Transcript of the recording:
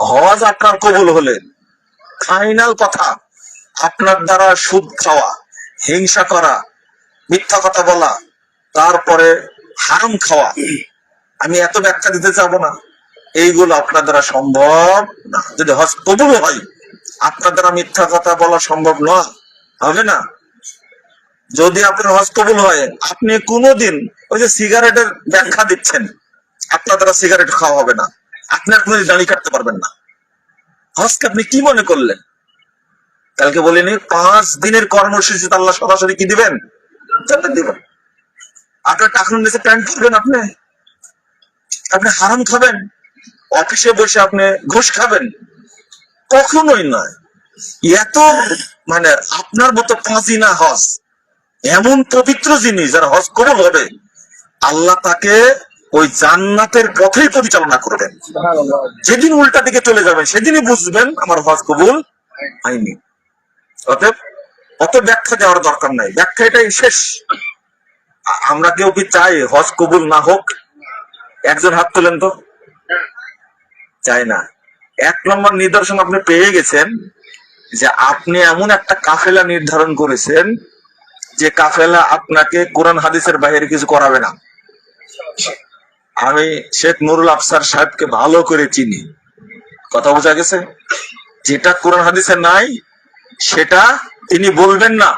হজ আপনার কবুল হলে ফাইনাল কথা, আপনার দ্বারা সুদ খাওয়া, হিংসা করা, মিথ্যা কথা বলা, তারপরে হারাম খাওয়া, আমি এত ব্যাখ্যা দিতে চাবো না, এইগুলো আপনার দ্বারা সম্ভব না। যদি হজ কবুল হয়, আপনার দ্বারা মিথ্যা কথা বলা সম্ভব নয়, হবে না। যদি আপনার হজ কবুল হয়, আপনি কোনোদিন ওই যে সিগারেটের ব্যাখ্যা দিচ্ছেন, আপনার দ্বারা সিগারেট খাওয়া হবে না, আপনি আর কোনোদিন দাড়ি কাটতে পারবেন না। হজকে আপনি কি মনে করলেন? কালকে বলিনি 5 দিনের কর্মসূচিতে আল্লাহ সরাসরি কি দিবেন? জান্নাত দিবেন। আপনার টাকার নিচে প্যান্ট পরবেন, আপনি আপনি হারাম খাবেন, অফিসে বসে আপনি ঘুষ খাবেন, কখনোই নয়। এত মানে আপনার মতো পাঁচই না হজ, এমন পবিত্র জিনিস যার হজ কবুল হবে, আল্লাহ তাকে ওই জান্নাতের পথেই পরিচালনা করবেন। যেদিন উল্টা দিকে চলে যাবেন সেদিনই বুঝবেন আমার হজ কবুল হয়নি। অতএব অত ব্যাখ্যা দেওয়ার দরকার নাই, ব্যাখ্যা এটাই শেষ। আমরা কেউ কি চাই হজ কবুল না হোক? একজন হাত তোলেন তো। চাই না। 1 নম্বর নিদর্শন আপনি পেয়ে গেছেন যে আপনি এমন একটা কাফেলা নির্ধারণ করেছেন যে কাফেলা আপনাকে কোরআন হাদিসের বাইরে কিছু করাবে না। আমি শেখ নুরুল আফসার সাহেবকে ভালো করে চিনি, কথা বোঝা গেছে। যেটা কোরআন হাদিসে নাই সেটা তিনি বলবেন না।